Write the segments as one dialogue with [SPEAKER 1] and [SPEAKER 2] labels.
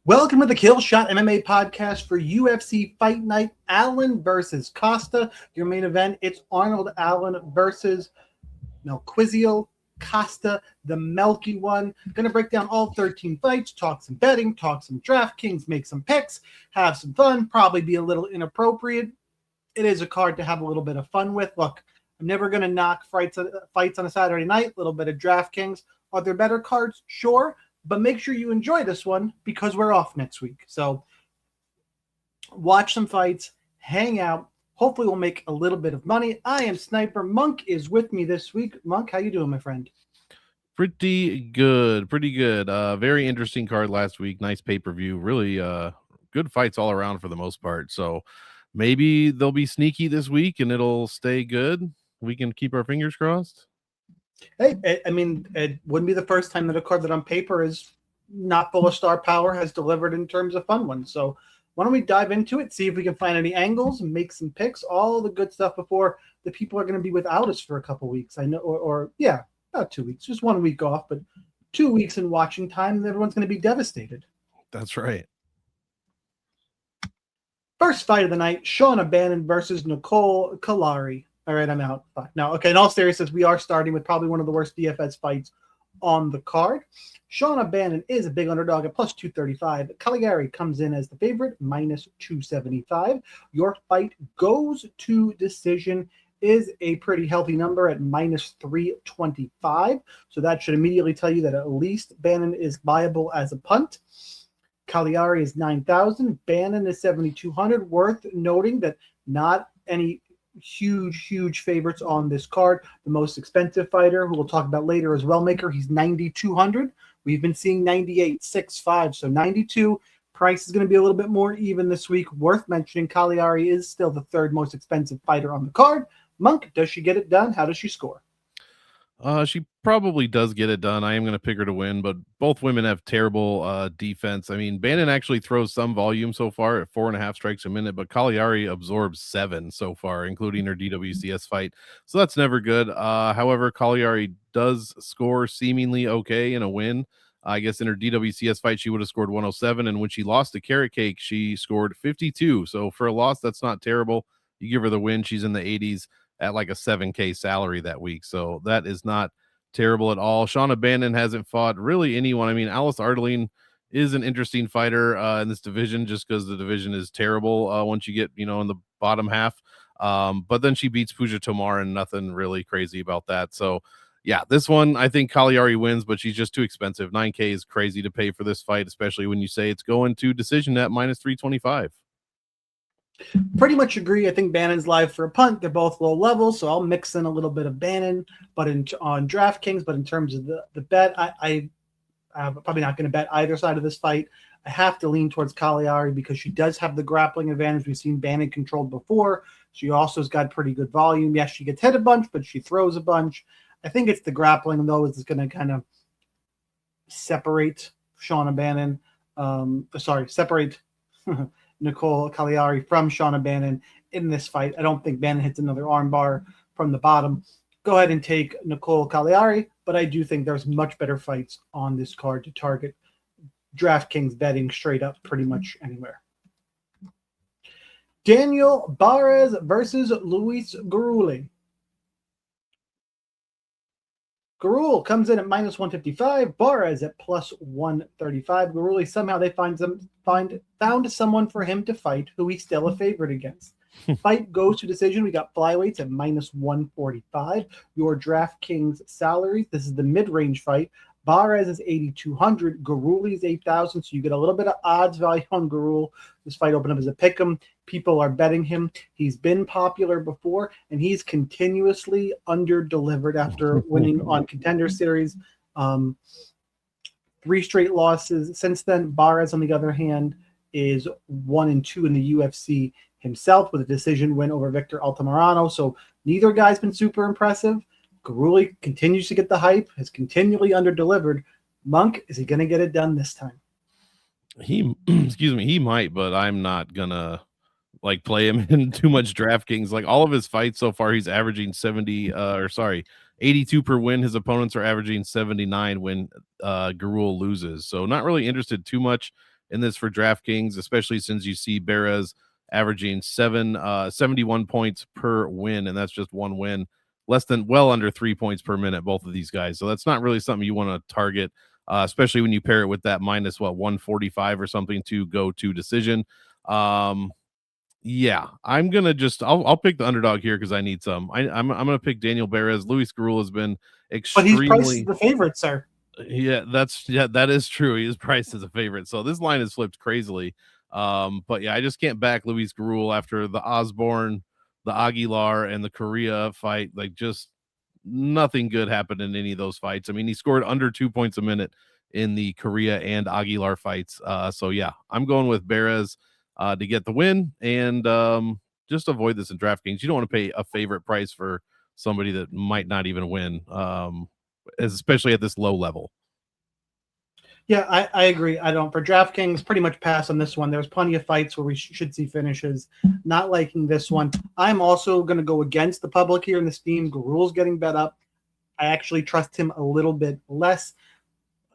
[SPEAKER 1] Welcome to the Kill Shot MMA podcast for UFC Fight Night. Allen versus Costa. Your main event, it's Arnold Allen versus Melquizael Costa, the Melky one. Going to break down all 13 fights, talk some betting, talk some DraftKings, make some picks, have some fun, probably be a little inappropriate. It is a card to have a little bit of fun with. Look, I'm never going to knock fights on a Saturday night, a little bit of DraftKings. Are there better cards? Sure. But make sure you enjoy this one because we're off next week. So watch some fights, hang out. Hopefully we'll make a little bit of money. I am Sniper. Monk is with me this week. Monk, how you doing, my friend?
[SPEAKER 2] Pretty good. Very interesting card last week. Nice pay-per-view. Really good fights all around for the most part. So maybe they'll be sneaky this week and it'll stay good. We can keep our fingers crossed.
[SPEAKER 1] Hey, I mean, it wouldn't be the first time that a card that on paper is not full of star power has delivered in terms of fun ones. So why don't we dive into it, see if we can find any angles, make some picks, all the good stuff before the people are going to be without us for a couple weeks. I know, or about 2 weeks, just 1 week off, but 2 weeks in watching time, and everyone's going to be devastated.
[SPEAKER 2] That's right.
[SPEAKER 1] First fight of the night, Shauna Bannon versus Nicolle Caliari. All right, I'm out. Fine. Now, okay, in all seriousness, we are starting with probably one of the worst DFS fights on the card. Shauna Bannon is a big underdog at plus 235. Caliari comes in as the favorite, minus 275. Your fight goes to decision is a pretty healthy number at minus 325. So that should immediately tell you that at least Bannon is viable as a punt. Caliari is 9,000. Bannon is 7,200. Worth noting that not any huge favorites on this card. The most expensive fighter, who we'll talk about later, is Wellmaker. He's 9,200. We've been seeing 98, 6.5. So 92. Price is going to be a little bit more even this week. Worth mentioning, Caliari is still the third most expensive fighter on the card. Monk, does she get it done? How does she score?
[SPEAKER 2] She probably does get it done. I am going to pick her to win, but both women have terrible defense. I mean, Bannon actually throws some volume so far at 4.5 strikes a minute, but Cagliari absorbs 7 so far, including her DWCS fight. So that's never good. However, Cagliari does score seemingly okay in a win. I guess in her DWCS fight, she would have scored 107. And when she lost to Carrot Cake, she scored 52. So for a loss, that's not terrible. You give her the win, she's in the 80s. At like a 7K salary that week. So that is not terrible at all. Shauna Bannon hasn't fought really anyone. I mean, Alice Ardelean is an interesting fighter in this division just because the division is terrible once you get, in the bottom half. But then she beats Pooja Tomar and nothing really crazy about that. So yeah, this one, I think Cagliari wins, but she's just too expensive. 9K is crazy to pay for this fight, especially when you say it's going to decision at minus 325.
[SPEAKER 1] Pretty much agree. I think Bannon's live for a punt. They're both low levels, so I'll mix in a little bit of Bannon, but on DraftKings. But in terms of the bet, I'm probably not going to bet either side of this fight. I have to lean towards Caliari because she does have the grappling advantage. We've seen Bannon controlled before. She also has got pretty good volume. Yes, she gets hit a bunch, but she throws a bunch. I think it's the grappling, though, is going to kind of separate Shauna Bannon. Separate Nicolle Caliari from Shauna Bannon in this fight. I don't think Bannon hits another armbar from the bottom. Go ahead and take Nicolle Caliari, but I do think there's much better fights on this card to target DraftKings betting straight up pretty much anywhere. Daniel Barez versus Luis Gurule. Gurule comes in at minus 155. Barez at plus 135. Gurule, somehow they found someone for him to fight who he's still a favorite against. Fight goes to decision. We got flyweights at minus 145. Your DraftKings salaries. This is the mid-range fight. Barez is 8,200. Gurule is 8,000. So you get a little bit of odds value on Gurule. This fight opened up as a pick'em. People are betting him. He's been popular before, and he's continuously under-delivered after winning on Contender Series. 3 straight losses since then. Barez, on the other hand, is 1-2 in the UFC himself with a decision win over Victor Altamirano. So neither guy's been super impressive. Gurule continues to get the hype, has continually under-delivered. Monk, is he going to get it done this time?
[SPEAKER 2] He might, but I'm not going to play him in too much DraftKings. All of his fights so far, he's averaging 82 per win. His opponents are averaging 79 when Gurule loses. So not really interested too much in this for DraftKings, especially since you see Barez averaging 71 points per win, and that's just one win, well under 3 points per minute, both of these guys. So that's not really something you want to target, especially when you pair it with that minus 145 or something to go to decision. Yeah, I'm gonna I'll pick the underdog here because I need some. I'm gonna pick Daniel Barez. Luis Gurule has been extremely.
[SPEAKER 1] But he's priced the favorite, sir.
[SPEAKER 2] Yeah, that is true. He is priced as a favorite, so this line has flipped crazily. But yeah, I just can't back Luis Gurule after the Osborne, the Aguilar, and the Korea fight. Like, just nothing good happened in any of those fights. I mean, he scored under 2 points a minute in the Korea and Aguilar fights. So yeah, I'm going with Barez to get the win, and just avoid this in DraftKings. You don't want to pay a favorite price for somebody that might not even win, especially at this low level.
[SPEAKER 1] Yeah, I agree. I don't. For DraftKings, pretty much pass on this one. There's plenty of fights where we should see finishes. Not liking this one. I'm also going to go against the public here in this theme. Gurule's getting bet up. I actually trust him a little bit less.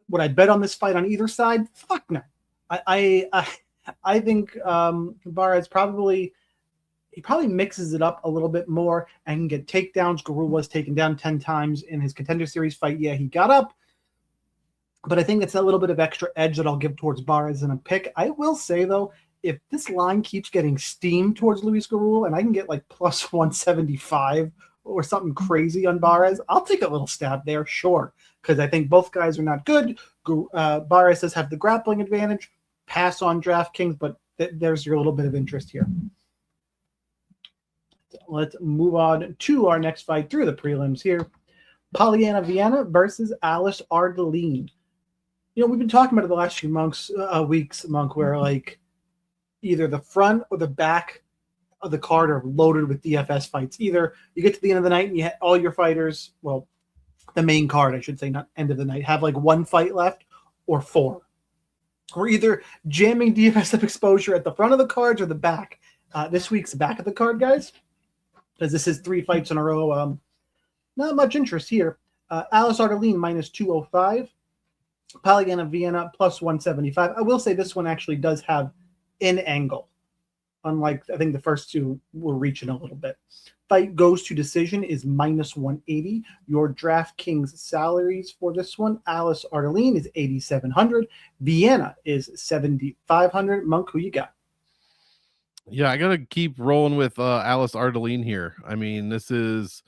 [SPEAKER 1] Would I bet on this fight on either side? Fuck no. I think Barez probably mixes it up a little bit more and can get takedowns. Gurule was taken down 10 times in his Contender Series fight. Yeah, he got up. But I think it's a little bit of extra edge that I'll give towards Barez in a pick. I will say, though, if this line keeps getting steamed towards Luis Gurule and I can get like plus 175 or something crazy on Barez, I'll take a little stab there, sure, because I think both guys are not good. Barez does have the grappling advantage. Pass on DraftKings, but there's your little bit of interest here. Let's move on to our next fight through the prelims here. Polyana Viana versus Alice Ardelean. You know, we've been talking about it the last few weeks, Monk, where like either the front or the back of the card are loaded with DFS fights. Either you get to the end of the night and you have all your fighters, well, the main card, I should say, not end of the night, have like one fight left or four. We're either jamming DFS exposure at the front of the cards or the back. This week's back of the card, guys, because this is 3 fights in a row. Not much interest here. Alice Ardelean minus 205. Polyana Viana plus 175. I will say this one actually does have an angle. Unlike, I think the first two were reaching a little bit. Fight goes to decision is minus 180. Your DraftKings salaries for this one: Alice Ardelean is 8,700. Viana is 7,500. Monk, who you got?
[SPEAKER 2] Yeah, I gotta keep rolling with Alice Ardelean here. I mean, she's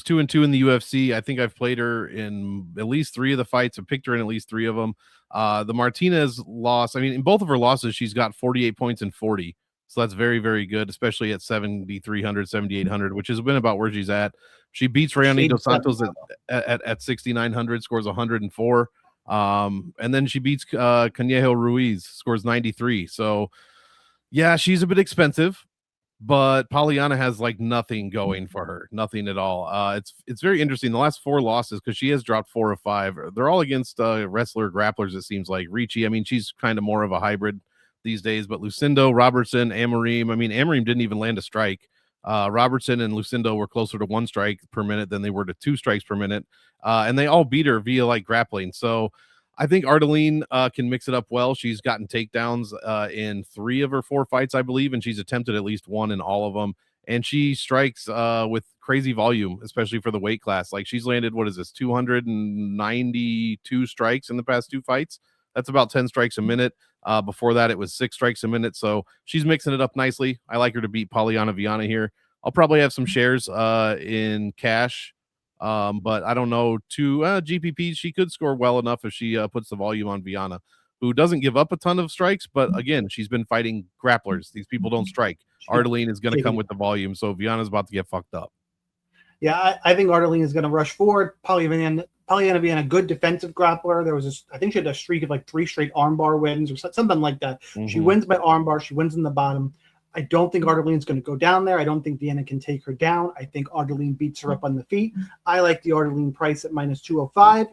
[SPEAKER 2] 2-2 in the UFC. I think I've played her in at least 3 of the fights. I've picked her in at least 3 of them. The Martinez loss, I mean, in both of her losses, she's got 48 points in 40. So that's very, very good, especially at 7,300, 7,800, which has been about where she's at. She beats Rayani Dos Santos at 6,900, scores 104. And then she beats Canejo Ruiz, scores 93. So yeah, she's a bit expensive, but Polyana has like nothing going for her, nothing at all. It's very interesting. The last 4 losses, because she has dropped 4 of 5. They're all against wrestler grapplers. It seems like Ricci. I mean, she's kind of more of a hybrid these days, but Lucindo, Robertson, Amorim. I mean, Amorim didn't even land a strike. Robertson and Lucindo were closer to 1 strike per minute than they were to 2 strikes per minute, and they all beat her via like grappling. So I think Ardelean can mix it up well. She's gotten takedowns in 3 of her 4 fights, I believe, and she's attempted at least 1 in all of them. And she strikes with crazy volume, especially for the weight class. Like, she's landed, 292 strikes in the past 2 fights. That's about 10 strikes a minute. Before that, it was 6 strikes a minute. So she's mixing it up nicely. I like her to beat Polyana Viana here. I'll probably have some shares in cash. But I don't know, 2 GPPs, she could score well enough if she puts the volume on Viana, who doesn't give up a ton of strikes, but again, she's been fighting grapplers. These people don't strike. Ardelean is going to come with the volume, so Viana's about to get fucked up.
[SPEAKER 1] Yeah, I think Ardelean is going to rush forward. Polyana Viana, good defensive grappler. There was I think she had a streak of like 3 straight armbar wins or something like that. Mm-hmm. She wins by armbar. She wins in the bottom. I don't think Ardelean's going to go down there. I don't think Viana can take her down. I think Ardelean beats her up on the feet. I like the Ardelean price at minus 205.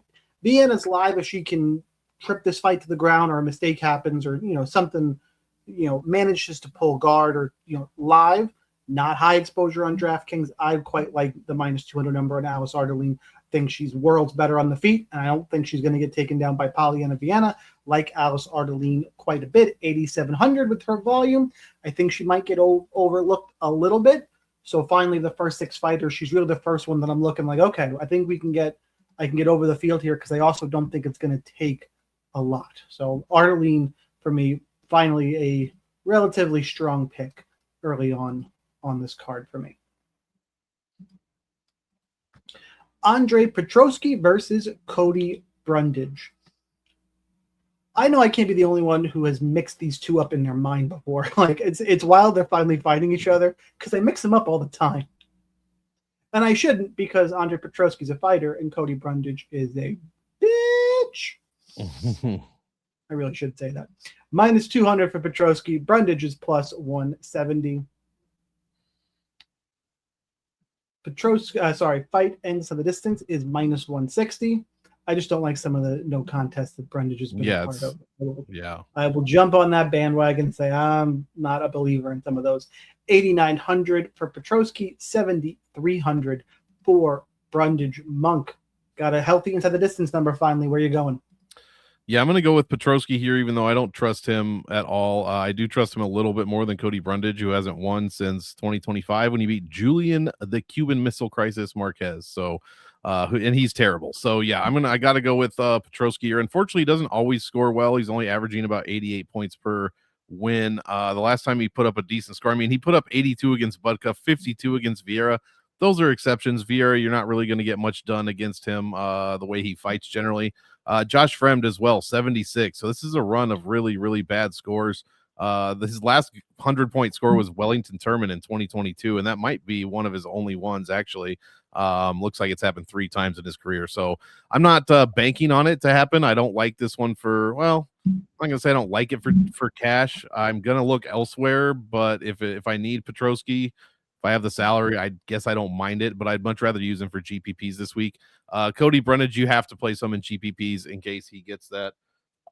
[SPEAKER 1] Viana's live if she can trip this fight to the ground or a mistake happens or, something, manages to pull guard or, live. Not high exposure on DraftKings. I quite like the minus 200 number on Alice Ardelean. I think she's worlds better on the feet, and I don't think she's going to get taken down by Polyana Viana like Alice Ardelean quite a bit. 8,700 with her volume. I think she might get overlooked a little bit. So finally, the first 6 fighters, she's really the first one that I'm looking like, okay, I think I can get over the field here because I also don't think it's going to take a lot. So Ardelean, for me, finally a relatively strong pick early on this card for me. Andre Petroski versus Cody Brundage. I know I can't be the only one who has mixed these two up in their mind before. Like it's wild they're finally fighting each other because I mix them up all the time. And I shouldn't because Andre Petroski is a fighter and Cody Brundage is a bitch. I really should say that. Minus 200 for Petroski. Brundage is plus 170. Fight ends of the distance is minus 160. I just don't like some of the no contest that Brundage has been a part of.
[SPEAKER 2] Yeah.
[SPEAKER 1] I will jump on that bandwagon and say I'm not a believer in some of those. 8,900 for Petroski, 7,300 for Brundage. Monk got a healthy inside the distance number finally. Where are you going?
[SPEAKER 2] Yeah, I'm going to go with Petroski here, even though I don't trust him at all. I do trust him a little bit more than Cody Brundage, who hasn't won since 2025 when he beat Julian the Cuban Missile Crisis Marquez. So, and he's terrible. So yeah, I got to go with Petroski here. Unfortunately, he doesn't always score well. He's only averaging about 88 points per win. The last time he put up a decent score, I mean, he put up 82 against Budka, 52 against Vieira. Those are exceptions. Vieira, you're not really going to get much done against him the way he fights generally. Josh Fremd as well, 76. So this is a run of really, really bad scores. His last 100-point score was Wellington Turman in 2022, and that might be one of his only ones, actually. Looks like it's happened 3 times in his career. So I'm not banking on it to happen. I don't like this one I'm going to say I don't like it for cash. I'm going to look elsewhere, but if I need Petroski, if I have the salary, I guess I don't mind it, but I'd much rather use him for GPPs this week. Cody Brundage, you have to play some in GPPs in case he gets that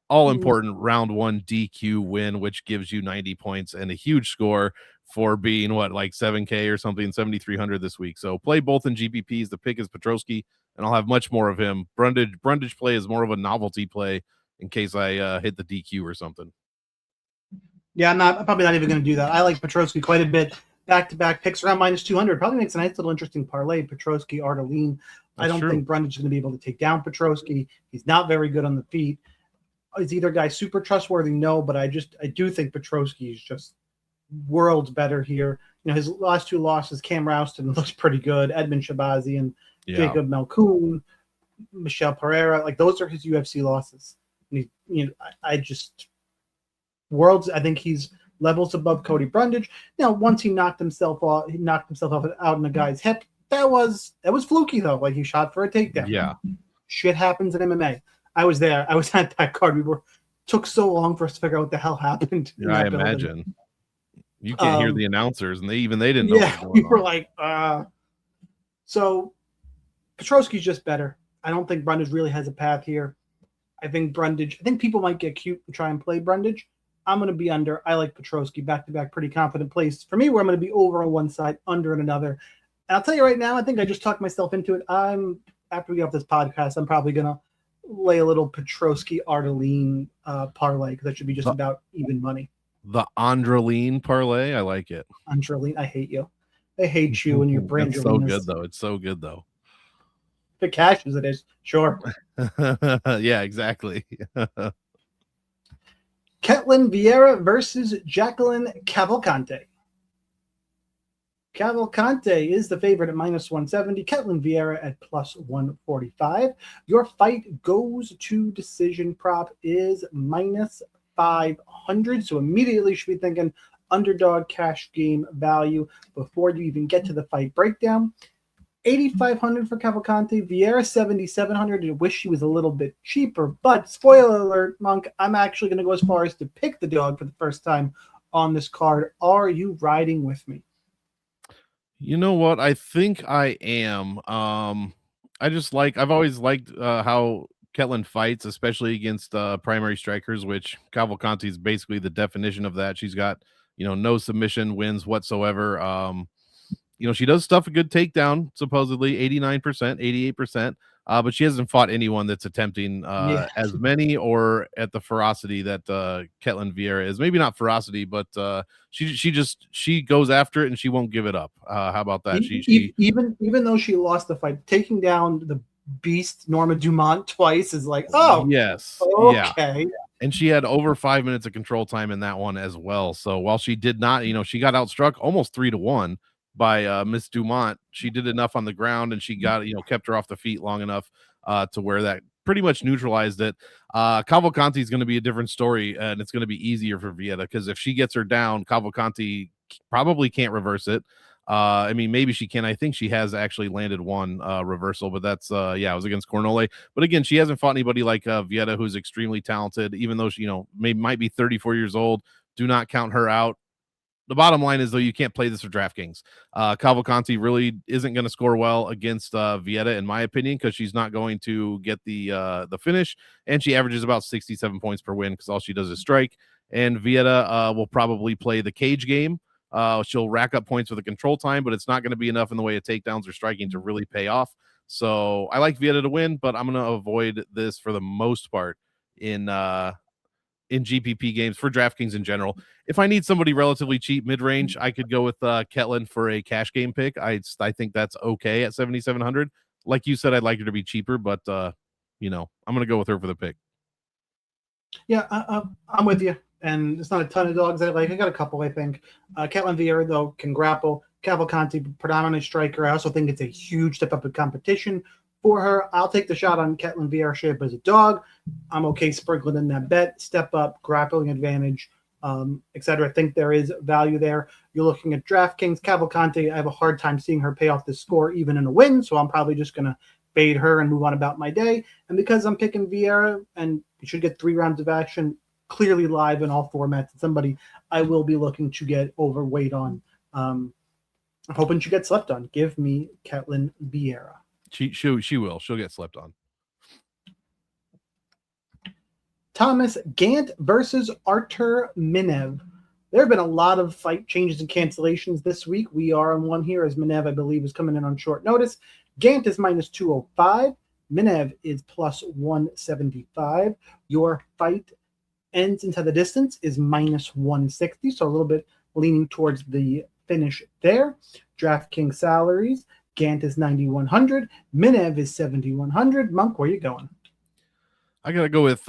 [SPEAKER 2] all-important round 1 DQ win, which gives you 90 points and a huge score for being, like 7K or something, 7,300 this week. So play both in GPPs. The pick is Petroski, and I'll have much more of him. Brundage play is more of a novelty play in case I hit the DQ or something.
[SPEAKER 1] Yeah, I'm probably not even going to do that. I like Petroski quite a bit. Back-to-back picks around minus 200. Probably makes a nice little interesting parlay. Petroski, Ardelean. I don't think Brundage is going to be able to take down Petroski. He's not very good on the feet. Is either guy super trustworthy? No, but I do think Petroski is just worlds better here. You know, his last 2 losses, Cam Rouston looks pretty good. Edmund Shabazi and Jacob Malkoun, Michelle Pereira, like those are his UFC losses. And I think he's levels above Cody Brundage. Now, once he knocked himself off out in a guy's hip. That was fluky though. Like he shot for a takedown.
[SPEAKER 2] Yeah,
[SPEAKER 1] shit happens in MMA. I was there. I was at that card. Took so long for us to figure out what the hell happened.
[SPEAKER 2] Yeah, I imagine. You can't hear the announcers, and they didn't know.
[SPEAKER 1] Yeah, we were like, So Petroski's just better. I don't think Brundage really has a path here. I think people might get cute and try and play Brundage. I'm going to be under. I like Petroski back-to-back, pretty confident place. For me, where I'm going to be over on one side, under on another. And I'll tell you right now, I think I just talked myself into it. After we get off this podcast, I'm probably going to lay a little Petroski Ardelean parlay because that should be just about even money.
[SPEAKER 2] The Ardelean parlay, I like it.
[SPEAKER 1] Ardelean, I hate you. I hate you and your brand.
[SPEAKER 2] It's so good though. It's so good though.
[SPEAKER 1] The cash as it is, sure.
[SPEAKER 2] Yeah, exactly.
[SPEAKER 1] Ketlen Vieira versus Jacqueline Cavalcanti. Cavalcanti is the favorite at minus 170. Ketlen Vieira at plus 145. Your fight goes to decision prop is minus 500. So immediately you should be thinking underdog cash game value before you even get to the fight breakdown. 8,500 for Cavalcanti. Vieira 7,700. I wish she was a little bit cheaper, but spoiler alert, Monk, I'm actually going to go as far as to pick the dog for the first time on this card. Are you riding with me?
[SPEAKER 2] You know what? I think I am. I've always liked how Ketlen fights, especially against primary strikers, which Cavalcanti is basically the definition of that. She's got, no submission wins whatsoever. she does stuff a good takedown, supposedly 89%, 88%. But she hasn't fought anyone that's attempting as many or at the ferocity that Ketlen Vieira is. Maybe not ferocity, but she goes after it and she won't give it up. How about that?
[SPEAKER 1] Even though she lost the fight, taking down the beast Norma Dumont twice is like, oh
[SPEAKER 2] yes,
[SPEAKER 1] okay.
[SPEAKER 2] Yeah. And she had over 5 minutes of control time in that one as well. So while she did not, she got outstruck almost 3-1 by Miss Dumont. She did enough on the ground and she got, kept her off the feet long enough to where that pretty much neutralized it. Cavalcanti is going to be a different story, and it's going to be easier for Vieta because if she gets her down, Cavalcanti probably can't reverse it. I mean, maybe she can. I think she has actually landed one reversal, but that's it was against Cornole. But again, she hasn't fought anybody like Vieta, who's extremely talented, even though she, might be 34 years old. Do not count her out. The bottom line is, though, you can't play this for DraftKings. Cavalcanti really isn't going to score well against Vieta, in my opinion, because she's not going to get the finish, and she averages about 67 points per win because all she does is strike. And Vieta will probably play the cage game. She'll rack up points with a control time, but it's not going to be enough in the way of takedowns or striking to really pay off. So I like Vieta to win, but I'm going to avoid this for the most part in GPP games for DraftKings in general. If I need somebody relatively cheap mid-range, I could go with Ketlen for a cash game pick. I think that's okay at 7,700. Like you said, I'd like her to be cheaper, but I'm going to go with her for the pick.
[SPEAKER 1] Yeah, I'm with you. And it's not a ton of dogs I like. I got a couple, I think. Ketlen Vieira, though, can grapple. Cavalcanti, predominant striker. I also think it's a huge step up in competition for her. I'll take the shot on Ketlen Vieira shape as a dog. I'm okay sprinkling in that bet. Step up, grappling advantage, etc. I think there is value there. You're looking at DraftKings. Cavalcanti, I have a hard time seeing her pay off the score even in a win, so I'm probably just going to fade her and move on about my day. And because I'm picking Vieira, and you should get 3 rounds of action, clearly live in all formats, somebody I will be looking to get overweight on. I'm hoping she gets slept on. Give me Ketlen Vieira.
[SPEAKER 2] She will. She'll get slept on.
[SPEAKER 1] Thomas Gantt versus Artur Minev. There have been a lot of fight changes and cancellations this week. We are on one here as Minev, I believe, is coming in on short notice. Gantt is minus 205. Minev is plus 175. Your fight ends into the distance is minus 160, so a little bit leaning towards the finish there. DraftKings salaries, Gantt is 9,100. Minev is 7,100. Monk, where are you going?
[SPEAKER 2] I got to go with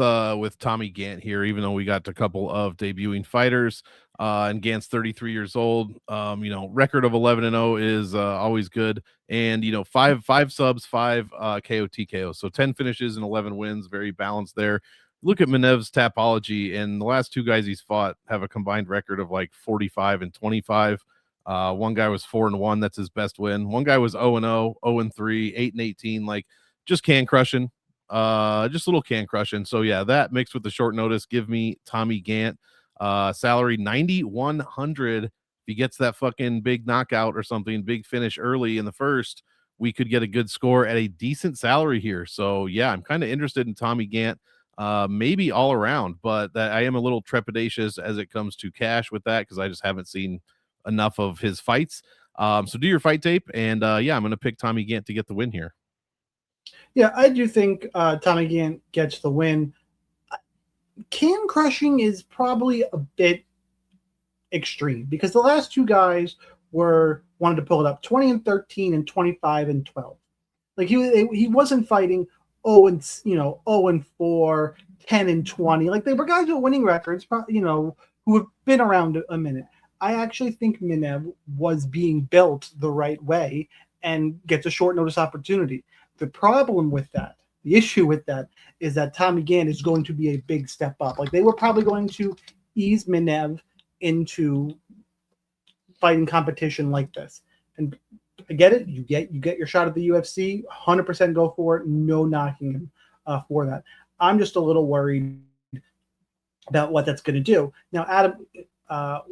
[SPEAKER 2] Tommy Gantt here, even though we got a couple of debuting fighters. And Gantt's 33 years old. Record of 11-0 is always good. And, 5 subs, 5 KO TKO. So 10 finishes and 11 wins. Very balanced there. Look at Minev's tapology, and the last 2 guys he's fought have a combined record of like 45 and 25. One guy was 4-1. That's his best win. One guy was 0-0, 0-3, 8-18. Like, just can crushing. Just a little can crushing. So yeah, that mixed with the short notice, give me Tommy Gantt. Salary 9,100. If he gets that fucking big knockout or something, big finish early in the first, we could get a good score at a decent salary here. So yeah, I'm kind of interested in Tommy Gantt. Maybe all around, but that I am a little trepidatious as it comes to cash with that because I just haven't seen enough of his fights. So do your fight tape, and I'm going to pick Tommy Gantt to get the win here.
[SPEAKER 1] Yeah, I do think Tommy Gantt gets the win. Can crushing is probably a bit extreme because the last 2 guys wanted to pull it up 20-13 and 25-12. Like he wasn't fighting 0-4, 10-20. Like they were guys with winning records, who have been around a minute. I actually think Minev was being built the right way and gets a short notice opportunity. The problem with that, the issue with that, is that Tommy Gantt is going to be a big step up. Like they were probably going to ease Minev into fighting competition like this. And I get it. You get your shot at the UFC. 100% go for it. No knocking him for that. I'm just a little worried about what that's going to do. Now, Adam,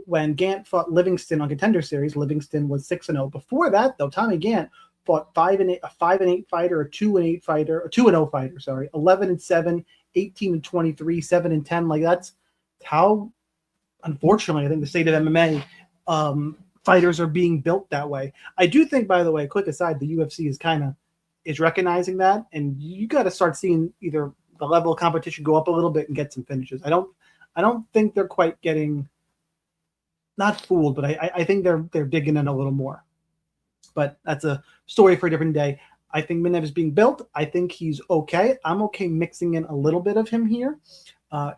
[SPEAKER 1] when Gantt fought Livingston on Contender Series, Livingston was 6-0. Before that, though, Tommy Gantt fought a 5-8 fighter, a 2-8 fighter, a 2-0 fighter, 11-7, 18-23, 7-10. Like that's how, unfortunately, I think the state of MMA fighters are being built that way. I do think, by the way, quick aside, the UFC is recognizing that, and you got to start seeing either the level of competition go up a little bit and get some finishes. I don't think they're quite getting, not fooled, but I think they're digging in a little more. But that's a story for a different day. I think Minev is being built. I think he's okay. I'm okay mixing in a little bit of him here.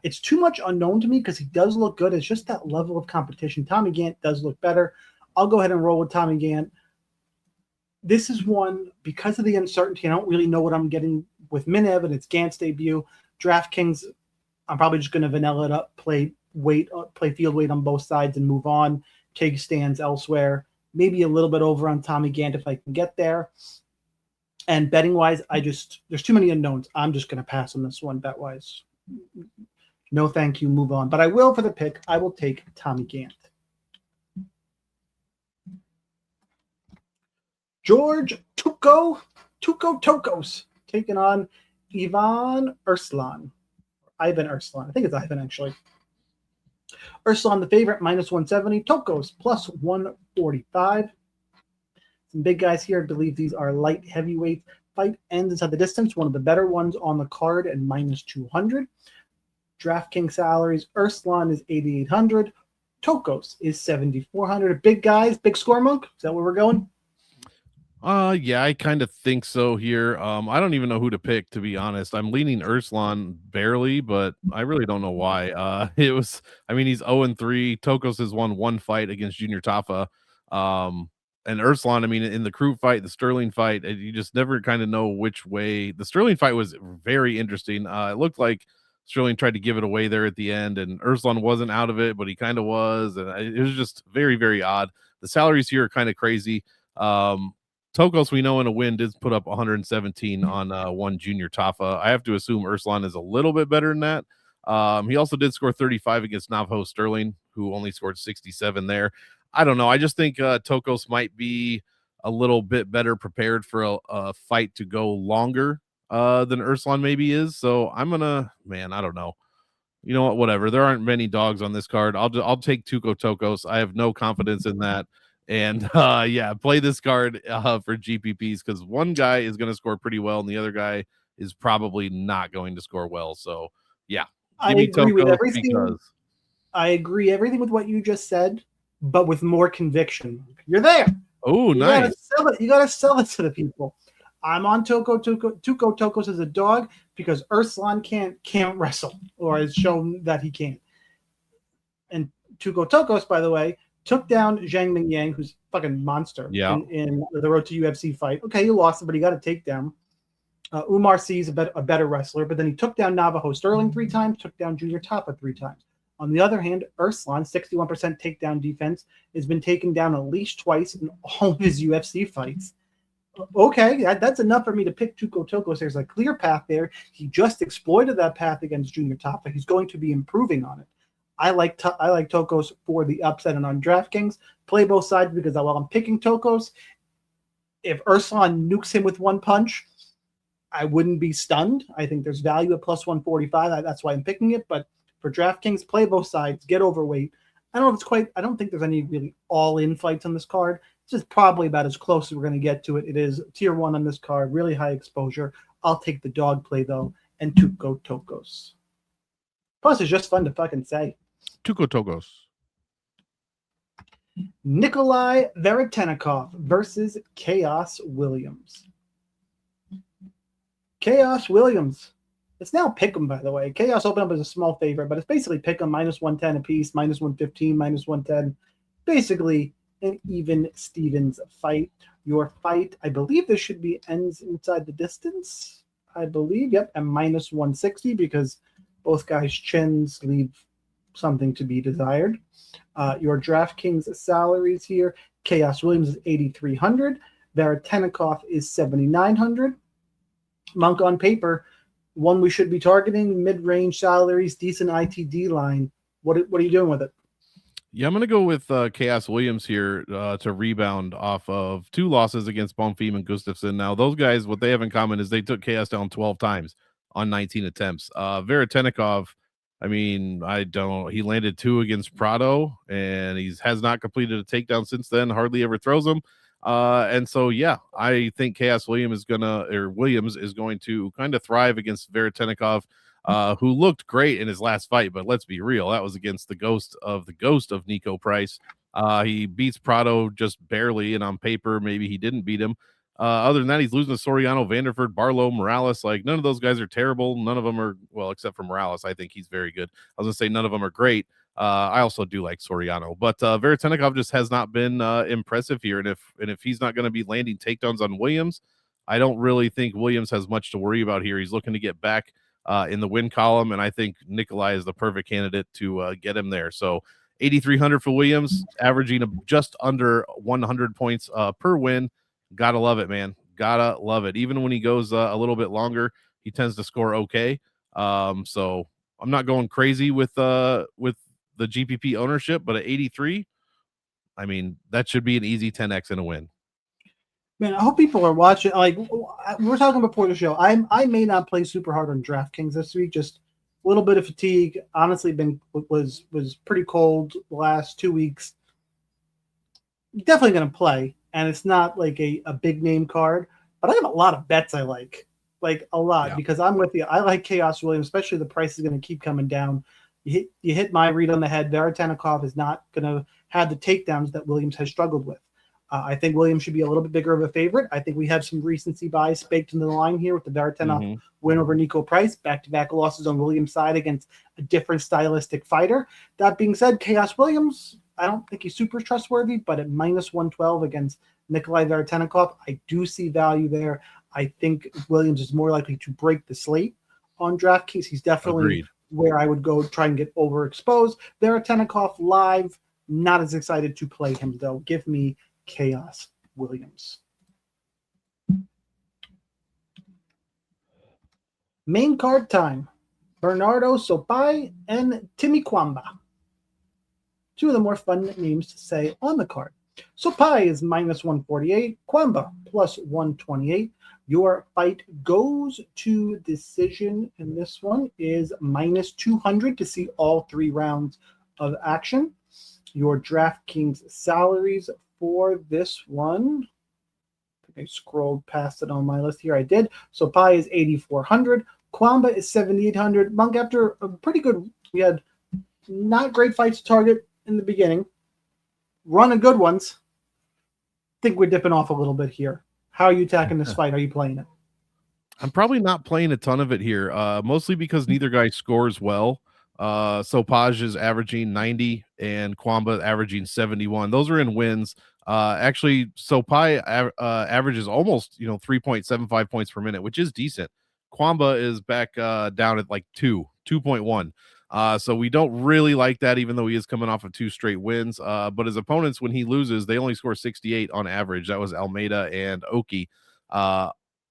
[SPEAKER 1] It's too much unknown to me because he does look good. It's just that level of competition. Tommy Gantt does look better. I'll go ahead and roll with Tommy Gantt. This is one, because of the uncertainty, I don't really know what I'm getting with Minev, and it's Gantt's debut. DraftKings, I'm probably just going to vanilla it up, play field weight on both sides and move on, take stands elsewhere. Maybe a little bit over on Tommy Gantt if I can get there. And betting-wise, there's too many unknowns. I'm just going to pass on this one bet-wise. No thank you, move on. But I will for the pick. I will take Tommy Gantt. George TucoTokkos taking on Erslan. Ivan Erslan. I think it's Ivan, actually. Erslan, the favorite, minus 170. Tokkos, plus 145. Some big guys here. I believe these are light heavyweights. Fight ends inside the distance. One of the better ones on the card and minus 200. DraftKings salaries. Erslan is 8,800. Tokkos is 7,400. Big guys, big score, Monk. Is that where we're going?
[SPEAKER 2] Yeah, I kind of think so here. I don't even know who to pick, to be honest. I'm leaning Erslan barely, but I really don't know why. He's 0-3. Tokkos has won one fight against Junior Tafa. And Erslan, in the Crew fight, the Sterling fight, you just never kind of know which way. The Sterling fight was very interesting. It looked like Sterling tried to give it away there at the end, and Erslan wasn't out of it, but he kind of was. And it was just very, very odd. The salaries here are kind of crazy. Tokkos, we know in a win, did put up 117 on one Junior Tafa. I have to assume Erslan is a little bit better than that. He also did score 35 against Navajo Sterling, who only scored 67 there. I don't know. I just think Tokkos might be a little bit better prepared for a fight to go longer than Erslan maybe is. So I'm I don't know. You know what? Whatever. There aren't many dogs on this card. I'll take TucoTokkos. I have no confidence in that. And play this card for GPPs because one guy is going to score pretty well and the other guy is probably not going to score well. So yeah,
[SPEAKER 1] I agree with everything. I agree everything with what you just said, but with more conviction. You're there.
[SPEAKER 2] Oh, nice.
[SPEAKER 1] You got to sell it to the people. I'm on TucoTokkos as a dog because Erslan can't wrestle or has shown that he can't. And TucoTokkos, by the way, took down Zhang Mingyang, who's a fucking monster in the Road to UFC fight. Okay, he lost it, but he got a takedown. Umar C is a better wrestler, but then he took down Navajo Sterling 3 times, took down Junior Tafa 3 times. On the other hand, Erslan, 61% takedown defense, has been taken down at least twice in all of his UFC fights. Okay, that's enough for me to pick TucoTokkos. There's a clear path there. He just exploited that path against Junior Tafa. He's going to be improving on it. I like Tokkos for the upset and on DraftKings. Play both sides because while I'm picking Tokkos, if Erslan nukes him with one punch, I wouldn't be stunned. I think there's value at plus 145. That's why I'm picking it. But for DraftKings, play both sides, get overweight. I don't think there's any really all-in fights on this card. It's just probably about as close as we're going to get to it. It is tier 1 on this card, really high exposure. I'll take the dog play, though, and TucoTokkos. Plus, it's just fun to fucking say.
[SPEAKER 2] TucoTokkos.
[SPEAKER 1] Nikolay Veretennikov versus Khaos Williams. Khaos Williams. It's now Pick'em, by the way. Khaos opened up as a small favorite, but it's basically Pick'em minus 110 apiece, minus 115, minus 110. Basically an even Stevens fight. Your fight, I believe this should be ends inside the distance. I believe, yep, and minus 160 because both guys' chins leave something to be desired. Your DraftKings salaries here. Khaos Williams is 8,300. Veretennikov is 7,900. Monk on paper, one we should be targeting, mid-range salaries, decent ITD line. What are you doing with it?
[SPEAKER 2] Yeah, I'm going to go with Khaos Williams here to rebound off of 2 losses against Bonfim and Gustafsson. Now, those guys, what they have in common is they took Khaos down 12 times on 19 attempts. Veretennikov I mean, he landed 2 against Prado, and he has not completed a takedown since then, hardly ever throws them. And so, yeah, I think Williams is going to kind of thrive against Veretennikov, who looked great in his last fight. But let's be real, that was against the ghost of Niko Price. He beats Prado just barely, and on paper, maybe he didn't beat him. Other than that, he's losing to Soriano, Vanderford, Barlow, Morales. Like, none of those guys are terrible. None of them are, well, except for Morales. I think he's very good. I was going to say none of them are great. I also do like Soriano, but Veretennikov just has not been impressive here. And if he's not going to be landing takedowns on Williams, I don't really think Williams has much to worry about here. He's looking to get back in the win column, and I think Nikolay is the perfect candidate to get him there. So 8,300 for Williams, averaging just under 100 points per win. Gotta love it, man. Gotta love it. Even when he goes a little bit longer, he tends to score okay. So I'm not going crazy with the GPP ownership, but at 83, I mean, that should be an easy 10x and a win.
[SPEAKER 1] Man, I hope people are watching. Like, we were talking before the show. I may not play super hard on DraftKings this week. Just a little bit of fatigue. Honestly, was pretty cold the last 2 weeks. Definitely going to play, and it's not like a big name card, but I have a lot of bets I like a lot, because I'm with you. I like Khaos Williams, especially the price is going to keep coming down. You hit my read on the head. Veretennikov is not going to have the takedowns that Williams has struggled with. I think Williams should be a little bit bigger of a favorite. I think we have some recency bias baked into the line here with the Veretennikov win over Niko Price, back-to-back losses on Williams' side against a different stylistic fighter. That being said, Khaos Williams, I don't think he's super trustworthy, but at minus 112 against Nikolay Veretennikov, I do see value there. I think Williams is more likely to break the slate on DraftKings. He's definitely where I would go try and get overexposed. Veretennikov live, not as excited to play him, though. Give me Khaos Williams. Main card time. Benardo, Sopaj, and Cuamba. Two of the more fun names to say on the card. Sopaj is minus 148. Cuamba plus 128. Your fight goes to decision, and this one is minus 200 to see all 3 rounds of action. Your DraftKings salaries for this one, I think I scrolled past it on my list here. I did. Sopaj is 8,400. Cuamba is 7,800. Monk, after a pretty good, we had not great fights to target in the beginning, run of good ones. I think we're dipping off a little bit here. How are you attacking this fight? Are you playing it?
[SPEAKER 2] I'm probably not playing a ton of it here, mostly because neither guy scores well. Sopaj is averaging 90 and Cuamba averaging 71. Those are in wins. Actually, Sopaj averages almost 3.75 points per minute, which is decent. Cuamba is back down at like 2.1. So we don't really like that, even though he is coming off of 2 straight wins. But his opponents, when he loses, they only score 68 on average. That was Almeida and Oki.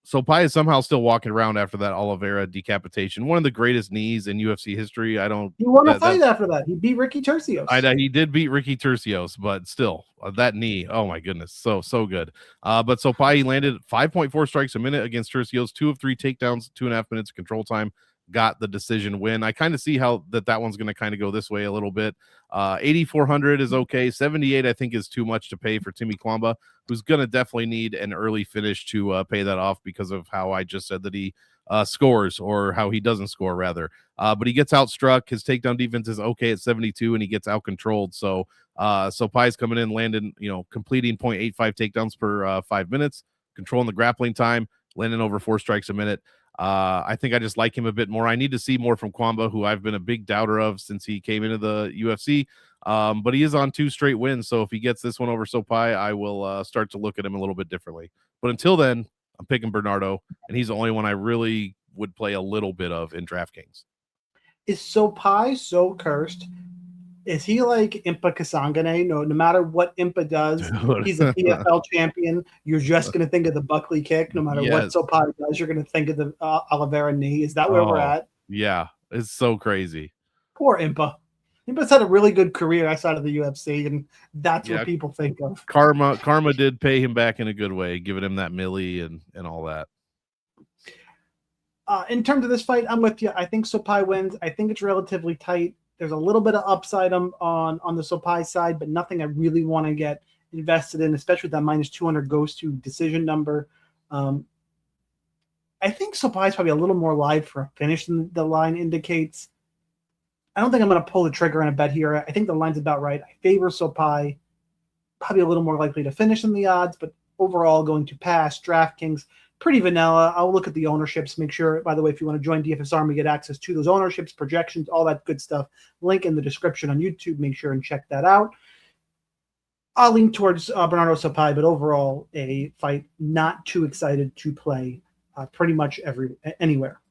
[SPEAKER 2] Sopaj is somehow still walking around after that Oliveira decapitation. One of the greatest knees in UFC history. He
[SPEAKER 1] won a fight after that. He beat Ricky Turcios.
[SPEAKER 2] He did beat Ricky Turcios, but still, that knee, oh my goodness, so good. But Sopaj, he landed 5.4 strikes a minute against Turcios, 2 of 3 takedowns, 2.5 minutes of control time. Got the decision win. I kind of see how that one's going to kind of go this way a little bit. 8,400 is okay. 78, I think, is too much to pay for Cuamba, who's going to definitely need an early finish to pay that off because of how I just said that he scores, or how he doesn't score rather. But he gets outstruck. His takedown defense is okay at 72, and he gets out controlled. So Sopaj's coming in, landing, completing 0.85 takedowns per 5 minutes, controlling the grappling time, landing over 4 strikes a minute. I think I just like him a bit more. I need to see more from Cuamba, who I've been a big doubter of since he came into the UFC. But he is on 2 straight wins. So if he gets this one over Sopaj, I will start to look at him a little bit differently. But until then, I'm picking Benardo, and he's the only one I really would play a little bit of in DraftKings.
[SPEAKER 1] Is Sopaj so cursed? Is he like Impa Kasangane? No matter what Impa does, he's a PFL champion. You're just going to think of the Buckley kick. No matter what Sopaj does, you're going to think of the Oliveira knee. Is that where we're at?
[SPEAKER 2] Yeah, it's so crazy.
[SPEAKER 1] Poor Impa. Impa's had a really good career outside of the UFC, and that's what people think of.
[SPEAKER 2] Karma did pay him back in a good way, giving him that milli and all that.
[SPEAKER 1] In terms of this fight, I'm with you. I think Sopaj wins. I think it's relatively tight. There's a little bit of upside on the Sopaj side, but nothing I really want to get invested in, especially with that minus 200 goes to decision number. I think Sopaj is probably a little more live for a finish than the line indicates. I don't think I'm going to pull the trigger on a bet here. I think the line's about right. I favor Sopaj, probably a little more likely to finish than the odds, but overall going to pass. DraftKings, pretty vanilla. I'll look at the ownerships, make sure, by the way, if you want to join DFS Army, get access to those ownerships, projections, all that good stuff. Link in the description on YouTube. Make sure and check that out. I'll lean towards Bernardo Sopaj, but overall a fight not too excited to play pretty much anywhere.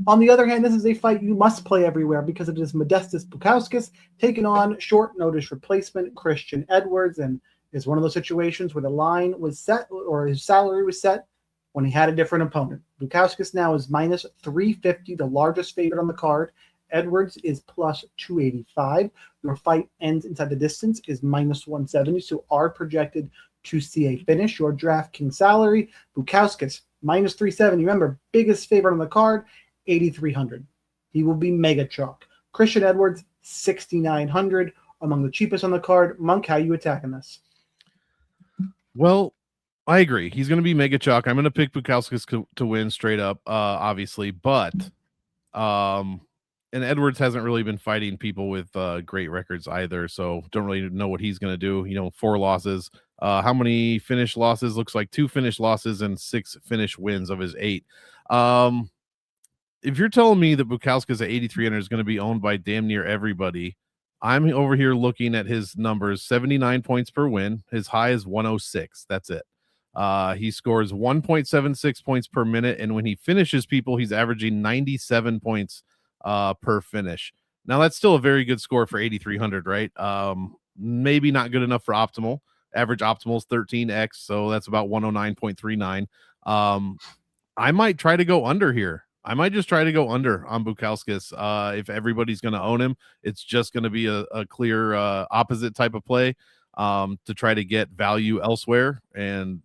[SPEAKER 1] On the other hand, this is a fight you must play everywhere because it is Modestas Bukauskas taking on short notice replacement Christian Edwards, and is one of those situations where the line was set or his salary was set when he had a different opponent. Bukauskas now is minus 350, the largest favorite on the card. Edwards is plus 285. Your fight ends inside the distance is minus 170, so are projected to see a finish. Your DraftKings salary, Bukauskas, minus 370. Remember, biggest favorite on the card, 8,300. He will be mega chalk. Christian Edwards, 6,900, among the cheapest on the card. Monk, how are you attacking this?
[SPEAKER 2] Well, I agree. He's going to be mega chalk. I'm going to pick Bukauskas to win straight up, obviously, but and Edwards hasn't really been fighting people with great records either, so don't really know what he's going to do. 4 losses. How many finish losses? Looks like 2 finish losses and 6 finish wins of his 8. If you're telling me that Bukauskas at 8,300 is going to be owned by damn near everybody, I'm over here looking at his numbers: 79 points per win. His high is 106. That's it. He scores 1.76 points per minute, and when he finishes people, he's averaging 97 points per finish. Now, that's still a very good score for 8,300, right? Maybe not good enough for optimal. Average optimal is 13x, so that's about 109.39. I might try to go under here. I might just try to go under on Bukauskas. If everybody's going to own him, it's just going to be a clear opposite type of play to try to get value elsewhere and,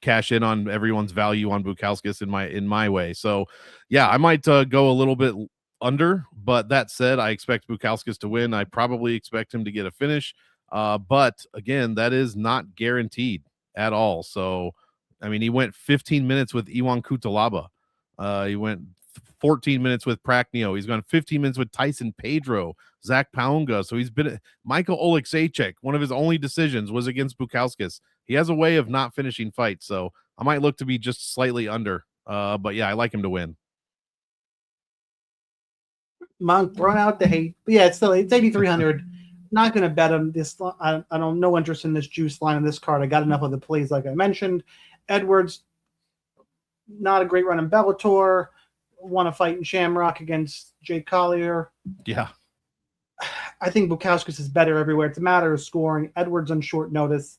[SPEAKER 2] cash in on everyone's value on Bukauskas in my way. So, yeah, I might go a little bit under, but that said, I expect Bukauskas to win. I probably expect him to get a finish. But again, that is not guaranteed at all. So, I mean, he went 15 minutes with Iwan Kutalaba. He went 14 minutes with Praknio. He's gone 15 minutes with Tyson Pedro, Zach Paunga. So he's been Michael Oleksiejczuk. One of his only decisions was against Bukauskas. He has a way of not finishing fights. So I might look to be just slightly under. But yeah, I like him to win.
[SPEAKER 1] Monk throwing out the hate. But yeah, it's 8,300. Not going to bet him. I don't no interest in this juice line on this card. I got enough of the plays like I mentioned. Edwards, not a great run in Bellator. Won a fight in Shamrock against Jake Collier.
[SPEAKER 2] Yeah.
[SPEAKER 1] I think Bukauskas is better everywhere. It's a matter of scoring. Edwards on short notice.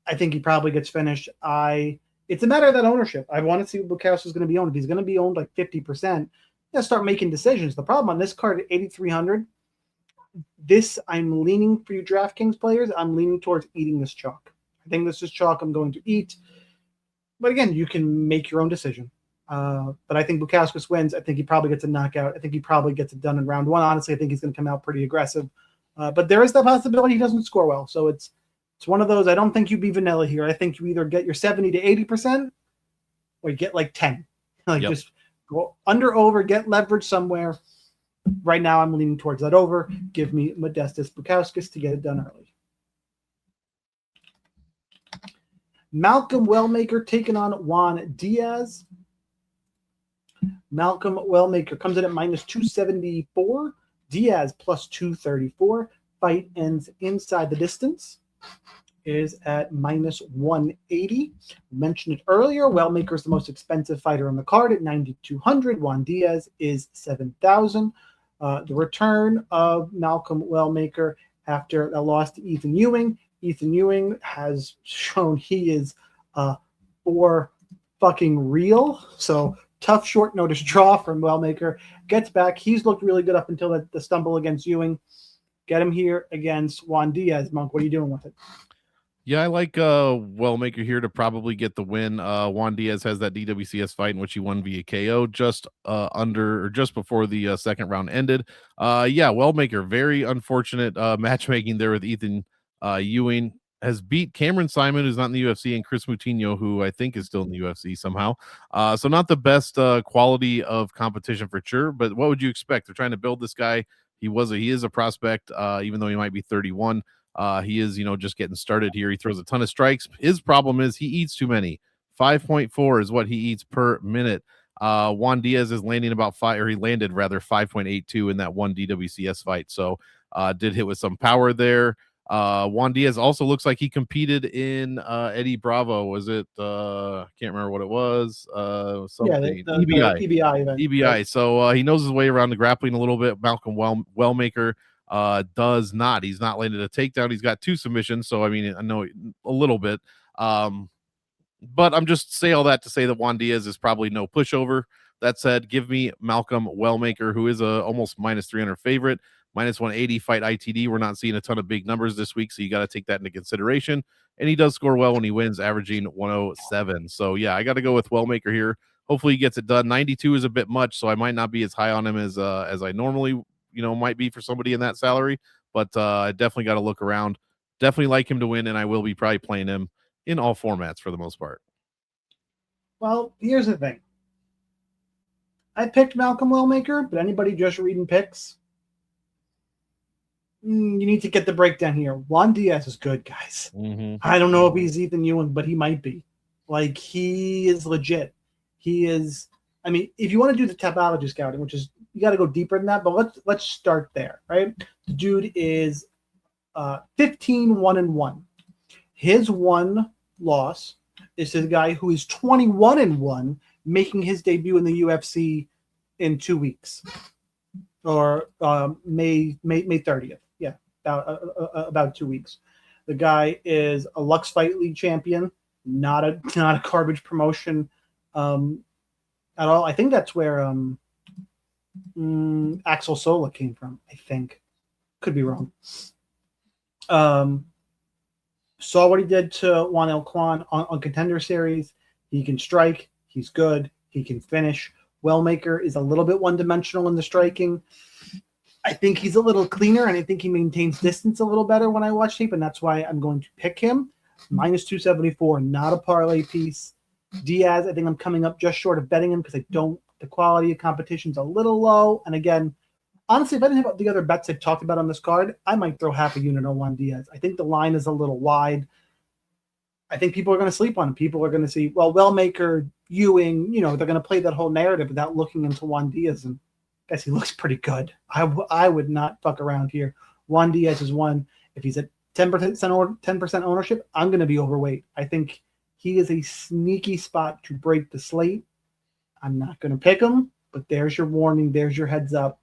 [SPEAKER 1] I think he probably gets finished. It's a matter of that ownership. I want to see what Bukauskas is going to be owned. If he's going to be owned like 50%, start making decisions. The problem on this card at 8,300, I'm leaning for you DraftKings players. I'm leaning towards eating this chalk. I think this is chalk I'm going to eat. But again, you can make your own decision. But I think Bukauskas wins. I think he probably gets a knockout. I think he probably gets it done in round 1. Honestly, I think he's going to come out pretty aggressive. But there is the possibility he doesn't score well. So it's one of those. I don't think you be vanilla here. I think you either get your 70 to 80% or you get like 10. Just go under, over, get leverage somewhere. Right now, I'm leaning towards that over. Give me Modestas Bukauskas to get it done early. Malcolm Wellmaker taking on Juan Diaz. Malcolm Wellmaker comes in at minus 274. Diaz plus 234. Fight ends inside the distance. Is at minus 180. Mentioned it earlier. Wellmaker is the most expensive fighter on the card at 9,200. Juan Diaz is 7,000. The return of Malcolm Wellmaker after a loss to Ethan Ewing. Ethan Ewing has shown he is for fucking real. So tough short notice draw from Wellmaker. Gets back. He's looked really good up until the stumble against Ewing. Get him here against Juan Diaz. Monk, what are you doing with it?
[SPEAKER 2] Yeah, I like Wellmaker here to probably get the win. Juan Diaz has that DWCS fight in which he won via KO just under or just before the second round ended. Yeah, Wellmaker, very unfortunate matchmaking there with Ethan Ewing. Has beat Cameron Simon, who's not in the UFC, and Chris Moutinho, who I think is still in the UFC somehow. So not the best quality of competition for sure, but what would you expect? They're trying to build this guy. He is a prospect, even though he might be 31. He is, just getting started here. He throws a ton of strikes. His problem is he eats too many. 5.4 is what he eats per minute. Juan Diaz is landing about he landed rather 5.82 in that one DWCS fight. So did hit with some power there. Juan Diaz also looks like he competed in Eddie Bravo. Was it can't remember what it was. Something
[SPEAKER 1] the EBI event.
[SPEAKER 2] EBI. Right? So he knows his way around the grappling a little bit. Malcolm Wellmaker does not. He's not landed a takedown. He's got 2 submissions. So I mean, I know a little bit. But I'm just say all that to say that Juan Diaz is probably no pushover. That said, give me Malcolm Wellmaker, who is a almost minus 300 favorite. Minus 180 fight ITD. We're not seeing a ton of big numbers this week, so you got to take that into consideration. And he does score well when he wins, averaging 107. So yeah, I got to go with Wellmaker here. Hopefully he gets it done. 92 is a bit much, so I might not be as high on him as I normally might be for somebody in that salary. But I definitely got to look around. Definitely like him to win, and I will be probably playing him in all formats for the most part.
[SPEAKER 1] Well, here's the thing. I picked Malcolm Wellmaker, but anybody just reading picks, you need to get the breakdown here. Juan Diaz is good, guys.
[SPEAKER 2] Mm-hmm.
[SPEAKER 1] I don't know if he's Ethan Ewing, but he might be. Like, he is legit. He is. I mean, if you want to do the topology scouting, which is you got to go deeper than that, but let's start there, right? The dude is 15-1-1. His one loss is to the guy who is 21-1, making his debut in the UFC in 2 weeks, or May 30th. Yeah, about 2 weeks. The guy is a Lux Fight League champion, not a garbage promotion at all. I think that's where Axel Sola came from. I think, could be wrong. Saw what he did to Juan El Kwan on Contender Series. He can strike. He's good. He can finish. Wellmaker is a little bit one-dimensional in the striking. I think he's a little cleaner, and I think he maintains distance a little better when I watch tape, and that's why I'm going to pick him. Minus 274, not a parlay piece. Diaz, I think I'm coming up just short of betting him because the quality of competition's a little low. And again, honestly, if I didn't have the other bets I've talked about on this card, I might throw half a unit on Juan Diaz. I think the line is a little wide. I think people are going to sleep on him. People are going to see, well, Wellmaker, Ewing, they're going to play that whole narrative without looking into Juan Diaz. And I guess he looks pretty good. I would not fuck around here. Juan Diaz is one. If he's at 10% ownership, I'm going to be overweight. I think he is a sneaky spot to break the slate. I'm not going to pick him, but there's your warning. There's your heads up.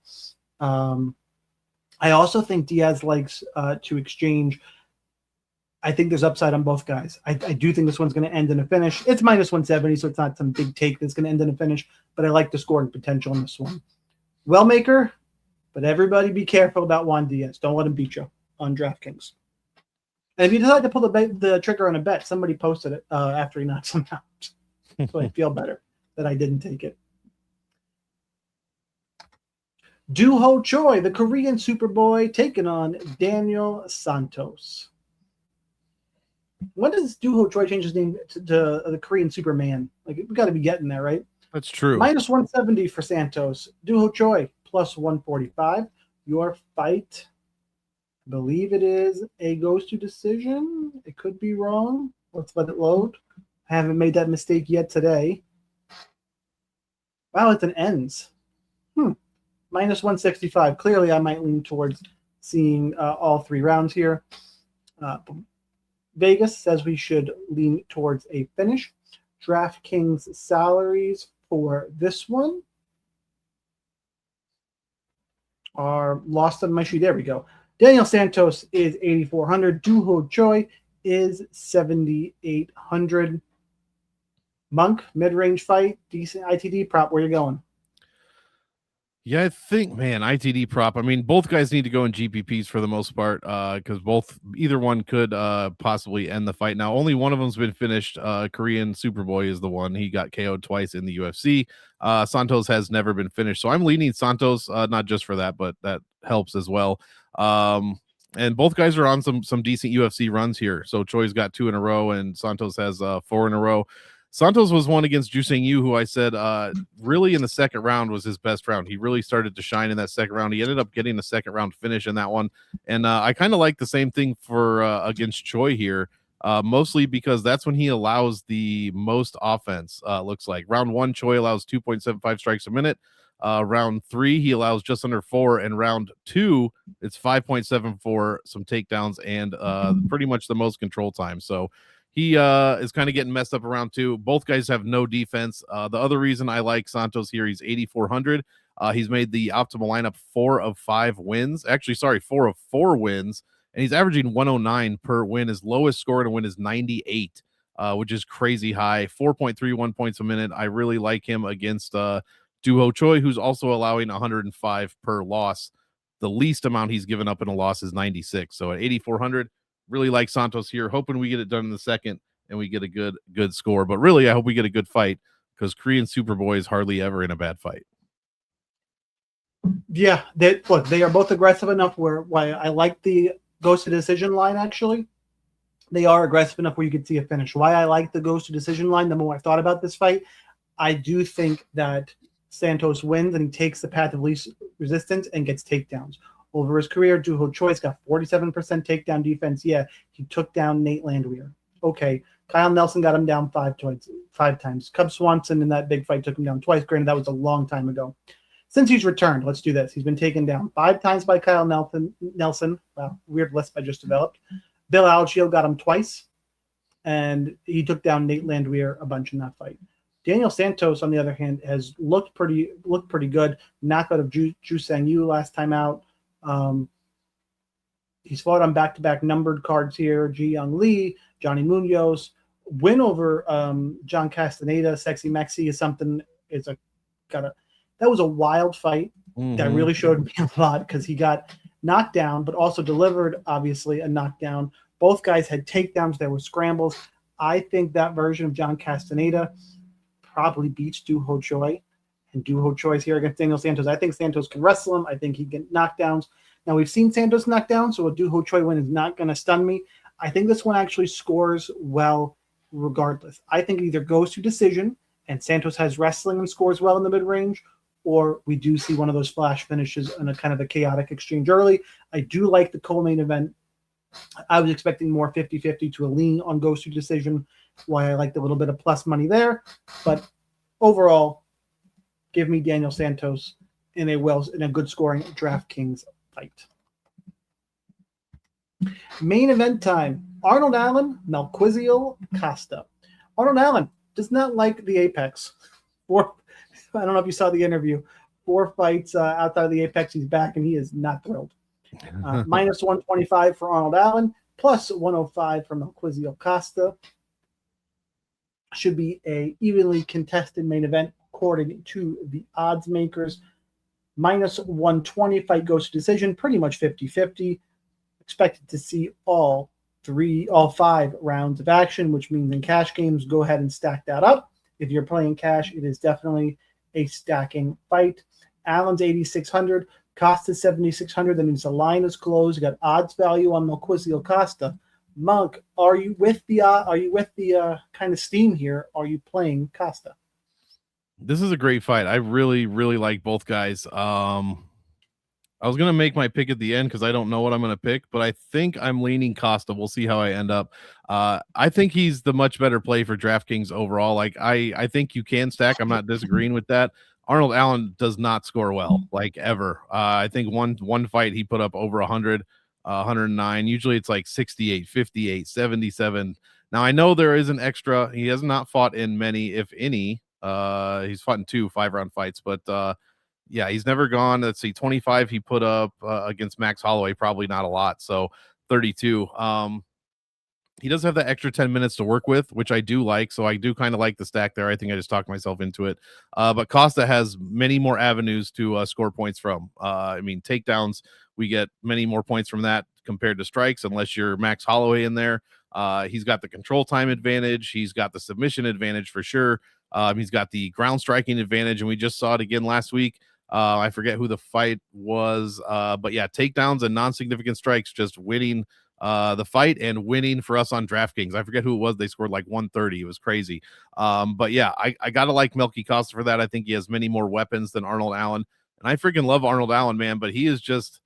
[SPEAKER 1] I also think Diaz likes to exchange. I think there's upside on both guys. I do think this one's going to end in a finish. It's minus 170, so it's not some big take that's going to end in a finish, but I like the scoring potential in this one. Wellmaker, but everybody be careful about Juan Diaz. Don't let him beat you on DraftKings. And if you decide to pull the trigger on a bet, somebody posted it after he knocks him out. So I feel better that I didn't take it. Doo-Ho Choi, the Korean Superboy, taking on Daniel Santos. When does Doo-Ho Choi change his name to the Korean Superman? Like, we got to be getting there, right?
[SPEAKER 2] That's true.
[SPEAKER 1] Minus 170 for Santos. Doo-Ho Choi, plus 145. Your fight, I believe it is a goes to decision. It could be wrong. Let's let it load. I haven't made that mistake yet today. Wow, it's an ends. Minus 165. Clearly, I might lean towards seeing all 3 rounds here. Vegas says we should lean towards a finish. DraftKings salaries for this one are lost on my sheet. There we go. Daniel Santos is 8,400. Doo-Ho Choi is 7,800. Monk, mid-range fight, decent ITD prop. Where you going?
[SPEAKER 2] Yeah, I think, man, ITD prop. I mean, both guys need to go in GPPs for the most part, because either one could possibly end the fight. Now, only one of them's been finished. Korean Superboy is the one. He got KO'd twice in the UFC. Santos has never been finished, so I'm leaning Santos, not just for that, but that helps as well. And both guys are on some decent UFC runs here. So Choi's got 2 in a row, and Santos has 4 in a row. Santos was one against Juseng Yu, who I said really in the second round was his best round. He really started to shine in that second round. He ended up getting a second round finish in that one. And I kind of like the same thing for against Choi here, mostly because that's when he allows the most offense, looks like. Round 1, Choi allows 2.75 strikes a minute. Round 3, he allows just under 4. And round 2, it's 5.74, some takedowns, and pretty much the most control time. So he is kind of getting messed up around 2. Both guys have no defense. The other reason I like Santos here, he's 8,400. He's made the optimal lineup 4 of 5 wins. Actually, sorry, 4 of 4 wins. And he's averaging 109 per win. His lowest score in a win is 98, which is crazy high. 4.31 points a minute. I really like him against Duho Choi, who's also allowing 105 per loss. The least amount he's given up in a loss is 96. So at 8,400, really like Santos here, hoping we get it done in the second and we get a good score. But really, I hope we get a good fight, because Korean Superboy is hardly ever in a bad fight.
[SPEAKER 1] Yeah, they are both aggressive enough why I like the goes to decision line. Actually, they are aggressive enough where you could see a finish. Why I like the goes to decision line, the more I thought about this fight, I do think that Santos wins and he takes the path of least resistance and gets takedowns. Over his career, Duho Choi's got 47% takedown defense. Yeah, he took down Nate Landwehr. Okay, Kyle Nelson got him down 5 times. Cub Swanson in that big fight took him down twice. Granted, that was a long time ago. Since he's returned, let's do this. He's been taken down 5 times by Kyle Nelson. Wow, weird list I just developed. Bill Algiel got him twice, and he took down Nate Landwehr a bunch in that fight. Daniel Santos, on the other hand, has looked pretty good. Knockout of Juseng Yu last time out. He's fought on back-to-back numbered cards here. Ji Young Lee, Johnny Munoz. Win over John Castaneda, Sexy Mexi is something. That was a wild fight that really showed me a lot, because he got knocked down, but also delivered, obviously, a knockdown. Both guys had takedowns. There were scrambles. I think that version of John Castaneda probably beats Duho Choi. And Duho Choi's here against Daniel Santos. I think Santos can wrestle him. I think he can get knockdowns. Now, we've seen Santos knock down, so a Duho Choi win is not going to stun me. I think this one actually scores well regardless. I think it either goes to decision and Santos has wrestling and scores well in the mid-range, or we do see one of those flash finishes in a kind of a chaotic exchange early. I do like the co-main event. I was expecting more 50-50 to a lean on goes to decision, why I liked a little bit of plus money there. But overall, give me Daniel Santos in a good scoring DraftKings fight. Main event time. Arnold Allen, Malquiziel, Costa. Arnold Allen does not like the Apex. I don't know if you saw the interview. 4 fights outside of the Apex, he's back, and he is not thrilled. Minus 125 for Arnold Allen, plus 105 for Malquiziel Costa. Should be a evenly contested main event according to the odds makers. Minus 120, fight goes to decision, pretty much 50-50. Expected to see all 5 rounds of action, which means in cash games, go ahead and stack that up. If you're playing cash, it is definitely a stacking fight. Allen's 8,600, Costa's 7,600. That means the line is closed. You got odds value on Malquiziel Costa. Monk, are you with the kind of steam here? Are you playing Costa?
[SPEAKER 2] This is a great fight. I really, really like both guys. I was going to make my pick at the end because I don't know what I'm going to pick, but I think I'm leaning Costa. We'll see how I end up. I think he's the much better play for DraftKings overall. Like I think you can stack. I'm not disagreeing with that. Arnold Allen does not score well, like ever. I think one fight he put up over 100, 109. Usually it's like 68, 58, 77. Now I know there is an extra. He has not fought in many, if any. He's fought in 2 5-round fights, but yeah, he's never gone. Let's see, 25 he put up against Max Holloway, probably not a lot. So 32. he does have that extra 10 minutes to work with, which I do like. So I do kind of like the stack there. I think I just talked myself into it. But Costa has many more avenues to score points from. I mean, takedowns, we get many more points from that compared to strikes, unless you're Max Holloway in there. He's got the control time advantage. He's got the submission advantage for sure. He's got the ground striking advantage, and we just saw it again last week. I forget who the fight was, but yeah, takedowns and non-significant strikes just winning the fight and winning for us on DraftKings. I forget who it was. They scored like 130. It was crazy. But yeah, I gotta like Melky Costa for that. I think he has many more weapons than Arnold Allen, and I freaking love Arnold Allen, man. But he is just,